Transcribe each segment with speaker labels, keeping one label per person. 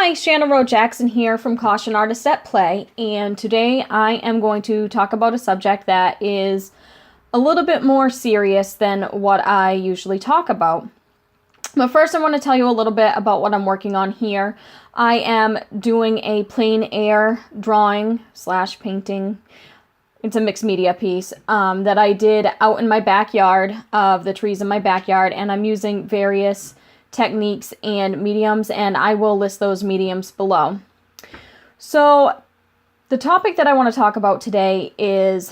Speaker 1: Hi, Shannon Rowe Jackson here from Caution Artists at Play, and today I am going to talk about a subject that is a little bit more serious than what I usually talk about. But first I want to tell you a little bit about what I'm working on here. I am doing a plein air drawing / painting. It's a mixed media piece that I did out in my backyard of the trees in my backyard, and I'm using various techniques and mediums, and I will list those mediums below. So the topic that I want to talk about today is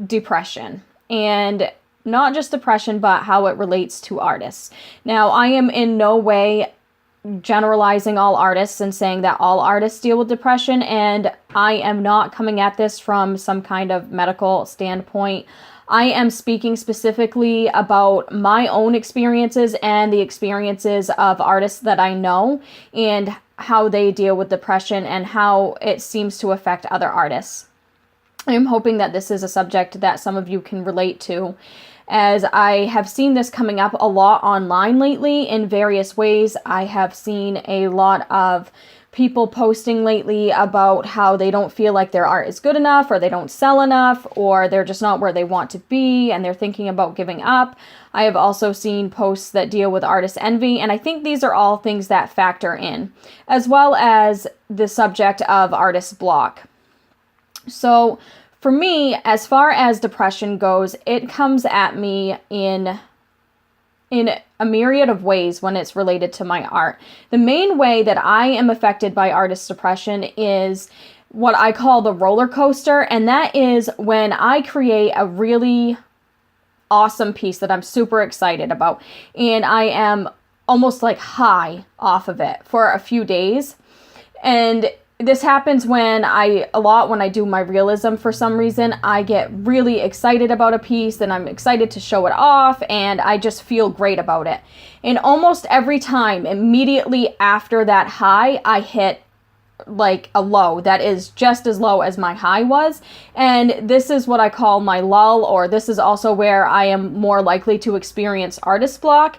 Speaker 1: depression, and not just depression, but how it relates to artists. Now, I am in no way generalizing all artists and saying that all artists deal with depression, and I am not coming at this from some kind of medical standpoint. I am speaking specifically about my own experiences and the experiences of artists that I know and how they deal with depression and how it seems to affect other artists. I'm hoping that this is a subject that some of you can relate to, as I have seen this coming up a lot online lately in various ways. I have seen a lot of people posting lately about how they don't feel like their art is good enough, or they don't sell enough, or they're just not where they want to be and they're thinking about giving up. I have also seen posts that deal with artist envy, and I think these are all things that factor in, as well as the subject of artist block. So for me, as far as depression goes, it comes at me in a myriad of ways when it's related to my art. The main way that I am affected by artist depression is what I call the roller coaster, and that is when I create a really awesome piece that I'm super excited about, and I am almost like high off of it for a few days. And this happens when I do my realism. For some reason, I get really excited about a piece and I'm excited to show it off, and I just feel great about it. And almost every time, immediately after that high, I hit like a low that is just as low as my high was. And this is what I call my lull, or this is also where I am more likely to experience artist block.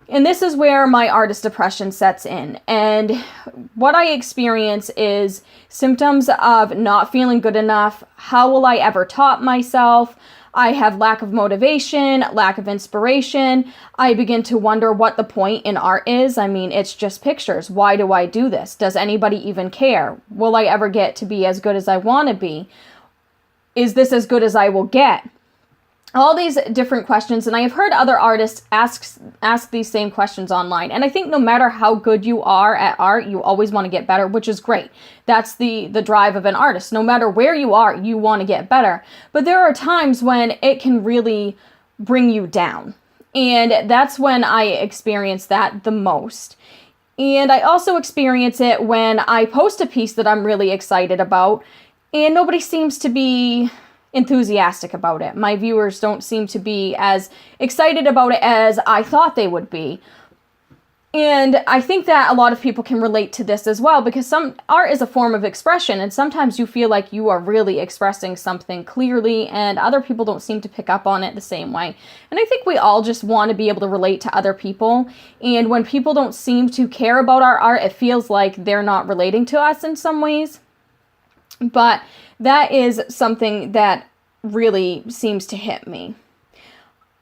Speaker 1: And this is where my artist depression sets in. And what I experience is symptoms of not feeling good enough. How will I ever top myself? I have lack of motivation, lack of inspiration. I begin to wonder what the point in art is. I mean, it's just pictures. Why do I do this? Does anybody even care? Will I ever get to be as good as I want to be? Is this as good as I will get? All these different questions, and I have heard other artists ask these same questions online. And I think no matter how good you are at art, you always want to get better, which is great. That's the drive of an artist. No matter where you are, you want to get better. But there are times when it can really bring you down. And that's when I experience that the most. And I also experience it when I post a piece that I'm really excited about, and nobody seems to be enthusiastic about it. My viewers don't seem to be as excited about it as I thought they would be. And I think that a lot of people can relate to this as well, because some art is a form of expression, and sometimes you feel like you are really expressing something clearly, and other people don't seem to pick up on it the same way. And I think we all just want to be able to relate to other people, and when people don't seem to care about our art, it feels like they're not relating to us in some ways. But that is something that really seems to hit me.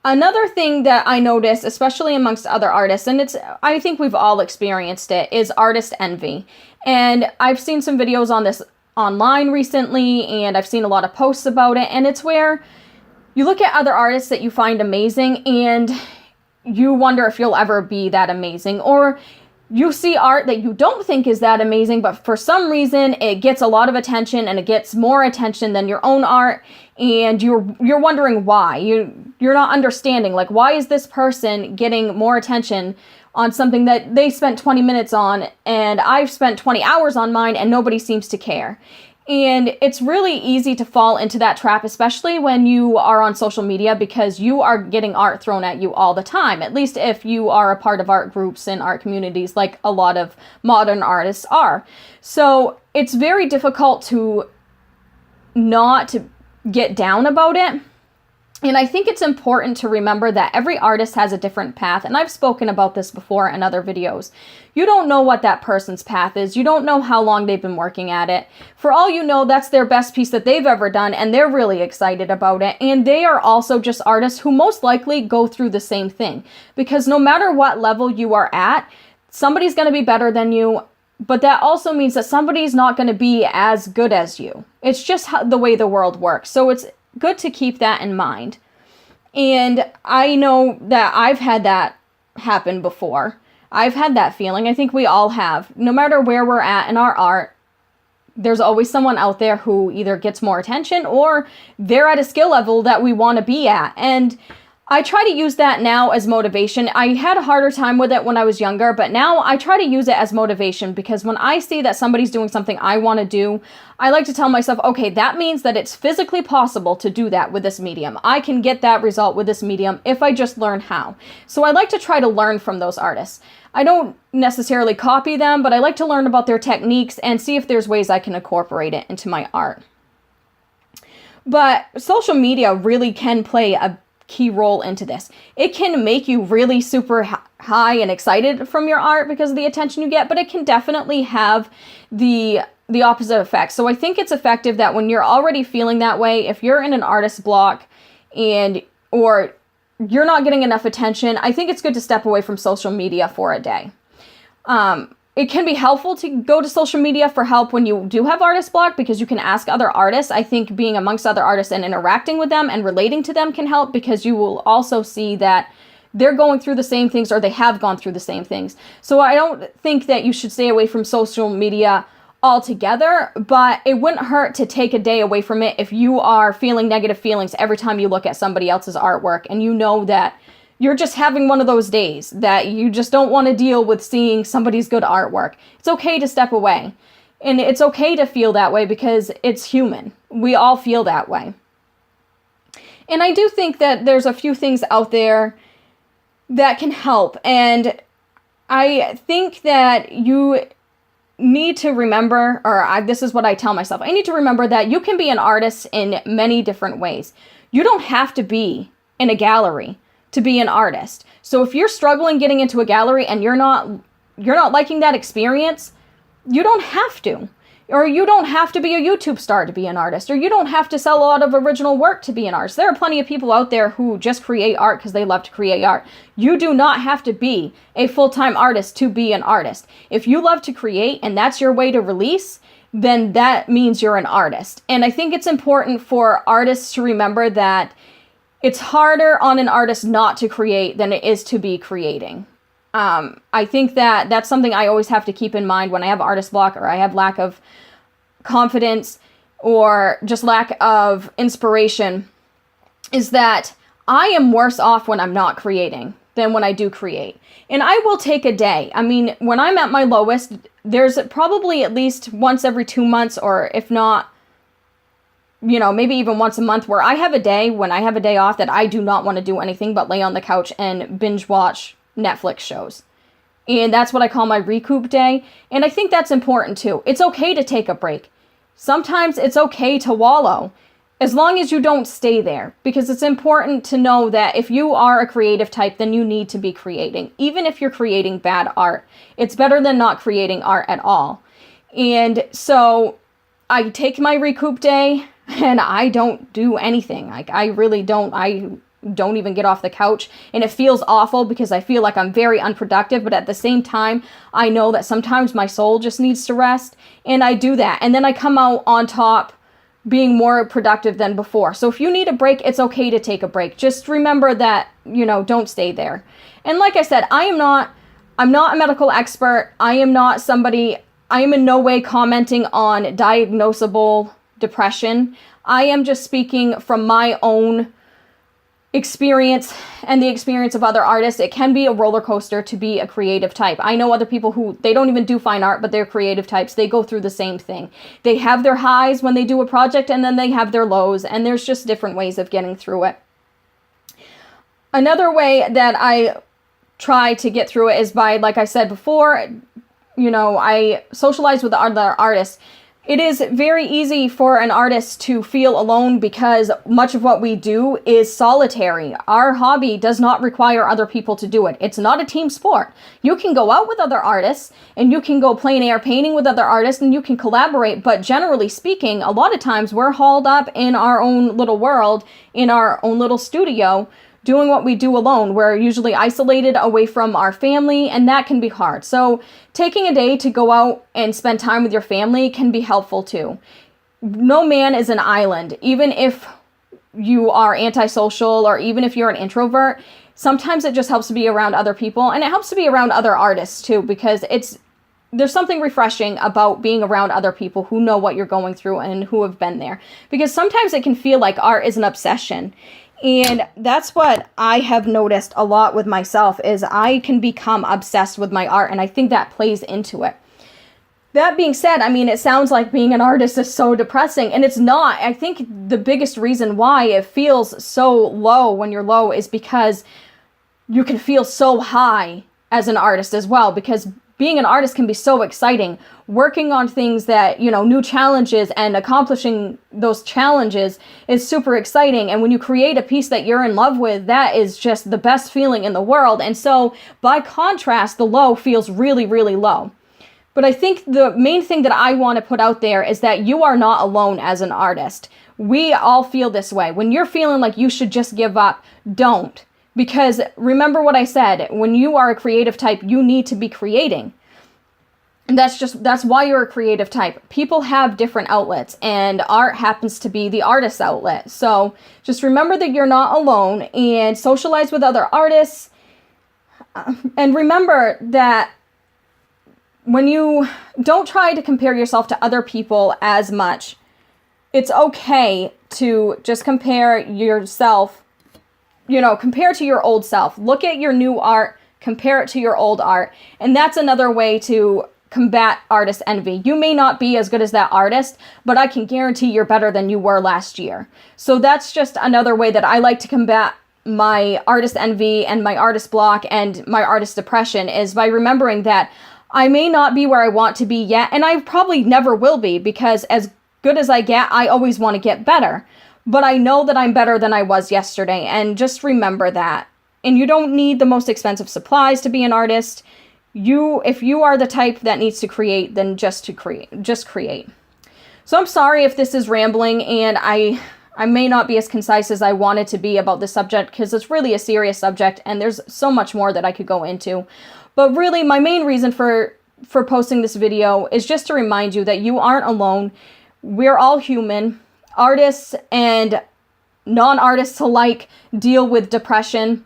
Speaker 1: Another thing that I notice, especially amongst other artists, and I think we've all experienced it, is artist envy. And I've seen some videos on this online recently, and I've seen a lot of posts about it, and it's where you look at other artists that you find amazing, and you wonder if you'll ever be that amazing, or you see art that you don't think is that amazing, but for some reason it gets a lot of attention, and it gets more attention than your own art, and you're wondering why. You're not understanding, like, why is this person getting more attention on something that they spent 20 minutes on, and I've spent 20 hours on mine, and nobody seems to care. And it's really easy to fall into that trap, especially when you are on social media, because you are getting art thrown at you all the time, at least if you are a part of art groups and art communities like a lot of modern artists are. So it's very difficult to not get down about it. And I think it's important to remember that every artist has a different path. And I've spoken about this before in other videos. You don't know what that person's path is. You don't know how long they've been working at it. For all you know, that's their best piece that they've ever done, and they're really excited about it. And they are also just artists who most likely go through the same thing. Because no matter what level you are at, somebody's going to be better than you. But that also means that somebody's not going to be as good as you. It's just the way the world works. So it's good to keep that in mind. And I know that I've had that happen before. I've had that feeling. I think we all have. No matter where we're at in our art, there's always someone out there who either gets more attention or they're at a skill level that we want to be at. And I try to use that now as motivation. I had a harder time with it when I was younger, but now I try to use it as motivation, because when I see that somebody's doing something I want to do, I like to tell myself, okay, that means that it's physically possible to do that with this medium. I can get that result with this medium if I just learn how. So I like to try to learn from those artists. I don't necessarily copy them, but I like to learn about their techniques and see if there's ways I can incorporate it into my art. But social media really can play a key role into this. It can make you really super high and excited from your art because of the attention you get, but it can definitely have the opposite effect. So I think it's effective that when you're already feeling that way, if you're in an artist block or you're not getting enough attention, I think it's good to step away from social media for a day. It can be helpful to go to social media for help when you do have artist block, because you can ask other artists. I think being amongst other artists and interacting with them and relating to them can help, because you will also see that they're going through the same things or they have gone through the same things. So I don't think that you should stay away from social media altogether, but it wouldn't hurt to take a day away from it if you are feeling negative feelings every time you look at somebody else's artwork and you know that you're just having one of those days that you just don't want to deal with seeing somebody's good artwork. It's okay to step away. And it's okay to feel that way because it's human. We all feel that way. And I do think that there's a few things out there that can help. And I think that you need to remember, this is what I tell myself, I need to remember that you can be an artist in many different ways. You don't have to be in a gallery to be an artist. So if you're struggling getting into a gallery and you're not liking that experience, you don't have to. Or you don't have to be a YouTube star to be an artist. Or you don't have to sell a lot of original work to be an artist. There are plenty of people out there who just create art because they love to create art. You do not have to be a full-time artist to be an artist. If you love to create and that's your way to release, then that means you're an artist. And I think it's important for artists to remember that it's harder on an artist not to create than it is to be creating. I think that that's something I always have to keep in mind when I have artist block or I have lack of confidence or just lack of inspiration, is that I am worse off when I'm not creating than when I do create. And I will take a day. I mean, when I'm at my lowest, there's probably at least once every 2 months, or if not, maybe even once a month, where I have a day when I have a day off that I do not want to do anything but lay on the couch and binge watch Netflix shows. And that's what I call my recoup day. And I think that's important too. It's okay to take a break. Sometimes it's okay to wallow, as long as you don't stay there, because it's important to know that if you are a creative type, then you need to be creating. Even if you're creating bad art, it's better than not creating art at all. And so I take my recoup day and I don't do anything. I really don't. I don't even get off the couch, and it feels awful because I feel like I'm very unproductive, but at the same time, I know that sometimes my soul just needs to rest, and I do that, and then I come out on top being more productive than before. So if you need a break, it's okay to take a break. Just remember that, don't stay there. And like I said, I'm not a medical expert. I am in no way commenting on diagnosable depression. I am just speaking from my own experience and the experience of other artists. It can be a roller coaster to be a creative type. I know other people who, they don't even do fine art, but they're creative types. They go through the same thing. They have their highs when they do a project, and then they have their lows, and there's just different ways of getting through it. Another way that I try to get through it is by, like I said before, I socialize with other artists. It is very easy for an artist to feel alone because much of what we do is solitary. Our hobby does not require other people to do it. It's not a team sport. You can go out with other artists and you can go plein air painting with other artists and you can collaborate, but generally speaking, a lot of times we're hauled up in our own little world, in our own little studio, doing what we do alone. We're usually isolated away from our family, and that can be hard. So taking a day to go out and spend time with your family can be helpful too. No man is an island. Even if you are antisocial or even if you're an introvert, sometimes it just helps to be around other people, and it helps to be around other artists too, because there's something refreshing about being around other people who know what you're going through and who have been there. Because sometimes it can feel like art is an obsession. And that's what I have noticed a lot with myself, is I can become obsessed with my art, and I think that plays into it. That being said, I mean, it sounds like being an artist is so depressing, and it's not. I think the biggest reason why it feels so low when you're low is because you can feel so high as an artist as well, because being an artist can be so exciting. Working on things that, new challenges and accomplishing those challenges is super exciting. And when you create a piece that you're in love with, that is just the best feeling in the world. And so by contrast, the low feels really, really low. But I think the main thing that I want to put out there is that you are not alone as an artist. We all feel this way. When you're feeling like you should just give up, don't. Because remember what I said, when you are a creative type, you need to be creating. And that's why you're a creative type. People have different outlets, and art happens to be the artist's outlet. So just remember that you're not alone, and socialize with other artists. And remember that when you don't try to compare yourself to other people as much, it's okay to just compare yourself. Compare to your old self. Look at your new art, compare it to your old art. And that's another way to combat artist envy. You may not be as good as that artist, but I can guarantee you're better than you were last year. So that's just another way that I like to combat my artist envy and my artist block and my artist depression, is by remembering that I may not be where I want to be yet, and I probably never will be, because as good as I get, I always want to get better. But I know that I'm better than I was yesterday, and just remember that. And you don't need the most expensive supplies to be an artist. If you are the type that needs to create, then just create. So I'm sorry if this is rambling, and I may not be as concise as I wanted to be about this subject, because it's really a serious subject, and there's so much more that I could go into. But really, my main reason for posting this video is just to remind you that you aren't alone. We're all human. Artists and non-artists alike deal with depression,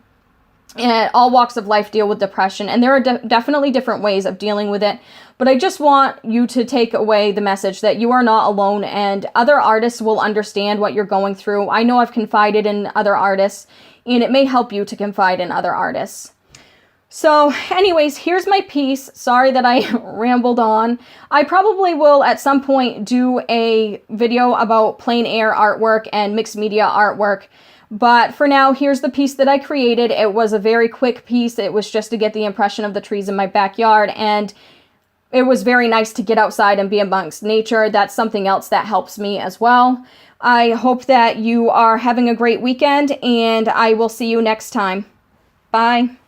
Speaker 1: and all walks of life deal with depression, and there are definitely different ways of dealing with it. But I just want you to take away the message that you are not alone, and other artists will understand what you're going through. I know I've confided in other artists, and it may help you to confide in other artists. So anyways, here's my piece. Sorry that I rambled on. I probably will at some point do a video about plein air artwork and mixed media artwork. But for now, here's the piece that I created. It was a very quick piece. It was just to get the impression of the trees in my backyard. And it was very nice to get outside and be amongst nature. That's something else that helps me as well. I hope that you are having a great weekend, and I will see you next time. Bye.